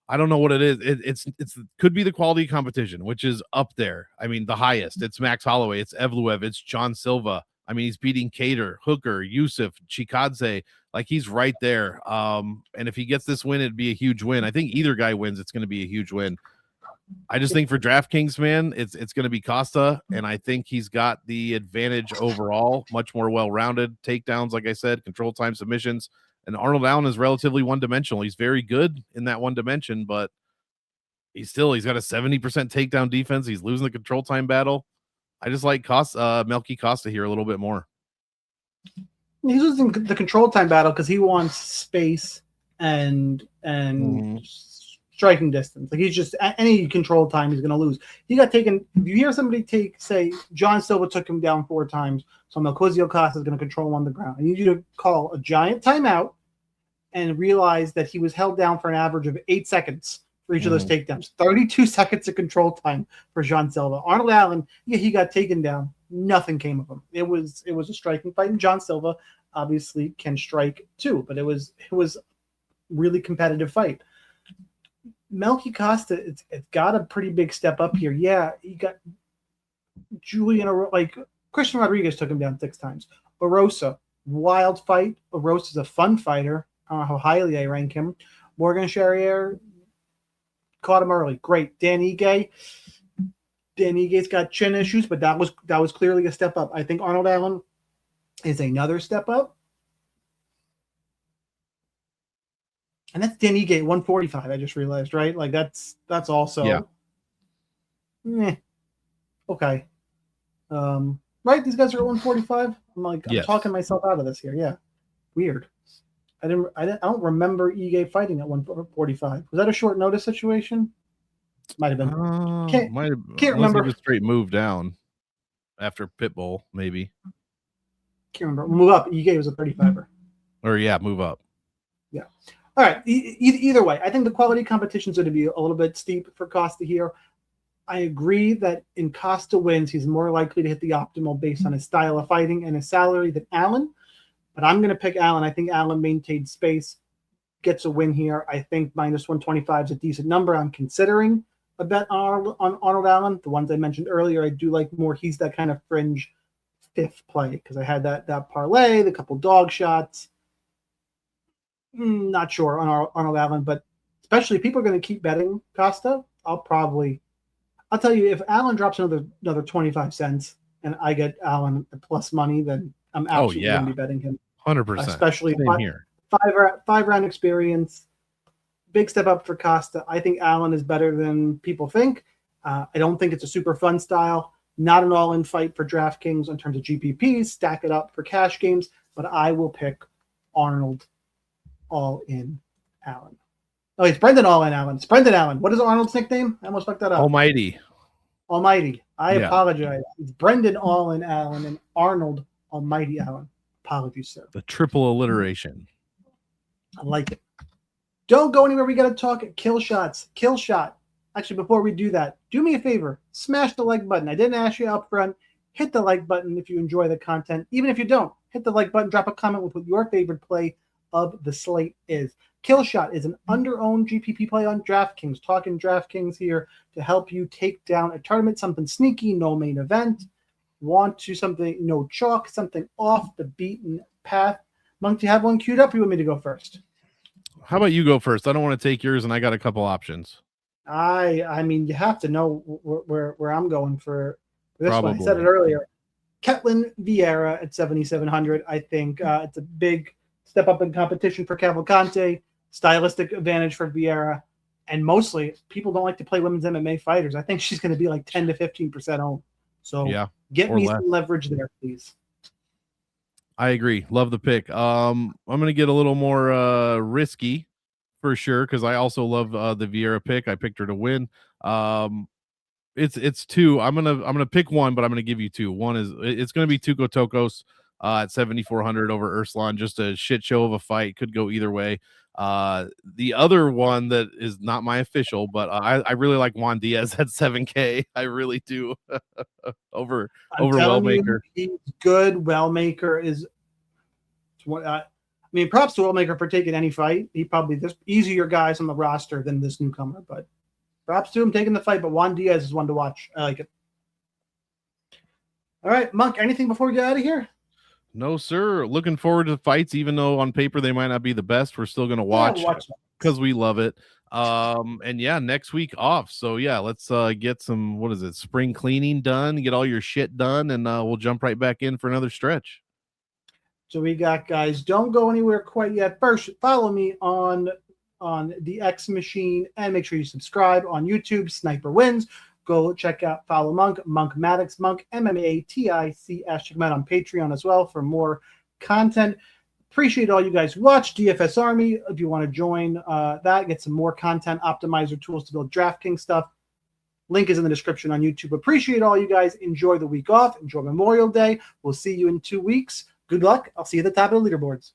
[SPEAKER 2] I don't know what it is. It's could be the quality competition, which is up there. I mean, the highest. It's Max Holloway. It's Evloev. It's John Silva. I mean, he's beating Cater, Hooker, Yusuf, Chikadze. Like, he's right there. And if he gets this win, it'd be a huge win. I think either guy wins, it's going to be a huge win. I just think for DraftKings, man, it's going to be Costa, and I think he's got the advantage overall, much more well-rounded takedowns, like I said, control time submissions, and Arnold Allen is relatively one-dimensional. He's very good in that one dimension, but he's got a 70% takedown defense. He's losing the control time battle. I just like Melky Costa here a little bit more.
[SPEAKER 1] He's losing the control time battle because he wants space and striking distance. Like, he's just, any control time he's going to lose. He got taken. If you hear somebody say John Silva took him down 4 times, so Melquizael Costa is going to control him on the ground. I need you to call a giant timeout and realize that he was held down for an average of 8 seconds for each of those takedowns. 32 seconds of control time for John Silva. Arnold Allen, yeah, he got taken down. Nothing came of him. It was a striking fight, and John Silva obviously can strike too, but it was really competitive fight. Melky Costa, it's got a pretty big step up here. Yeah, he got Julian, like Christian Rodriguez took him down 6 times. Orosa, wild fight. Orosa's a fun fighter. I don't know how highly I rank him. Morgan Charrier caught him early. Great. Dan Ige. Dan Ige's got chin issues, but that was clearly a step up. I think Arnold Allen is another step up. And that's Dan Ige, 145, I just realized, right? Like, that's also okay. Right? These guys are at 145. I'm talking myself out of this here. Yeah. Weird. I don't remember Ige fighting at 145. Was that a short notice situation? Might have been. Can't remember.
[SPEAKER 2] Just straight move down after Pitbull, maybe.
[SPEAKER 1] Can't remember. Move up. Ige was a 35er.
[SPEAKER 2] Or yeah, move up.
[SPEAKER 1] Yeah. All right. Either way, I think the quality competition is going to be a little bit steep for Costa here. I agree that in Costa wins, he's more likely to hit the optimal based on his style of fighting and his salary than Allen. But I'm going to pick Allen. I think Allen maintained space, gets a win here. I think minus 125 is a decent number. I'm considering a bet on Arnold Allen. The ones I mentioned earlier, I do like more. He's that kind of fringe 5th play because I had that parlay, the couple dog shots. Not sure on Arnold Allen, but especially if people are going to keep betting Costa, I'll tell you, if Allen drops another 25 cents and I get Allen at plus money, then I'm absolutely going to be betting him.
[SPEAKER 2] 100%.
[SPEAKER 1] Especially
[SPEAKER 2] here.
[SPEAKER 1] 5 round experience. Big step up for Costa. I think Allen is better than people think. I don't think it's a super fun style. Not an all-in fight for DraftKings in terms of GPPs. Stack it up for cash games, but I will pick Arnold all-in Allen. Oh, it's Brendan all-in Allen. It's Brendan Allen. What is Arnold's nickname? I almost fucked that up.
[SPEAKER 2] Almighty.
[SPEAKER 1] I apologize. It's Brendan all-in Allen and Arnold Almighty Allen. Apologies, sir.
[SPEAKER 2] The triple alliteration.
[SPEAKER 1] I like it. Don't go anywhere. We got to talk kill shots. Kill shot. Actually, before we do that, do me a favor. Smash the like button. I didn't ask you up front. Hit the like button if you enjoy the content. Even if you don't, hit the like button. Drop a comment with what your favorite play of the slate is. Kill shot is an under-owned GPP play on DraftKings. Talking DraftKings here to help you take down a tournament, something sneaky, no main event. Want to something, no chalk, something off the beaten path. Monk, do you have one queued up or you want me to go first?
[SPEAKER 2] How about you go first? I don't want to take yours, and I got a couple options.
[SPEAKER 1] I mean, you have to know where I'm going for this
[SPEAKER 2] Probably.
[SPEAKER 1] one. I said it earlier. Ketlen Vieira at 7,700. I think it's a big step up in competition for Cavalcanti. Stylistic advantage for Vieira. And mostly, people don't like to play women's MMA fighters. I think she's going to be like 10 to 15% owned. So
[SPEAKER 2] Yeah,
[SPEAKER 1] get
[SPEAKER 2] or
[SPEAKER 1] me
[SPEAKER 2] less.
[SPEAKER 1] some leverage there, please.
[SPEAKER 2] I agree. Love the pick. I'm going to get a little more risky for sure because I also love the Vieira pick. I picked her to win. It's two. I'm gonna pick one, but I'm gonna give you two. One is it's gonna be TucoTokkos at 7,400 over Erslan. Just a shit show of a fight. Could go either way. The other one that is not my official, but I really like Juan Diaz at 7K. I really do. over
[SPEAKER 1] I'm telling
[SPEAKER 2] Wellmaker.
[SPEAKER 1] you, he's good. Wellmaker is what I mean. Props to Wellmaker for taking any fight. He probably there's easier guys on the roster than this newcomer, but props to him taking the fight. But Juan Diaz is one to watch. I like it. All right, Monk. Anything before we get out of here?
[SPEAKER 2] No, sir. Looking forward to the fights, even though on paper they might not be the best. We're still gonna watch because we love it. And yeah, next week off. So yeah, let's get some spring cleaning done, get all your shit done, and we'll jump right back in for another stretch.
[SPEAKER 1] So we got guys, don't go anywhere quite yet. First, follow me on the X Machine and make sure you subscribe on YouTube. Sniper Wins. Go check out, follow Monk, Monk Maddox, Monk, MMATICS. Check him out on Patreon as well for more content. Appreciate all you guys who watch DFS Army. If you want to join that, get some more content optimizer tools to build DraftKings stuff. Link is in the description on YouTube. Appreciate all you guys. Enjoy the week off. Enjoy Memorial Day. We'll see you in 2 weeks. Good luck. I'll see you at the top of the leaderboards.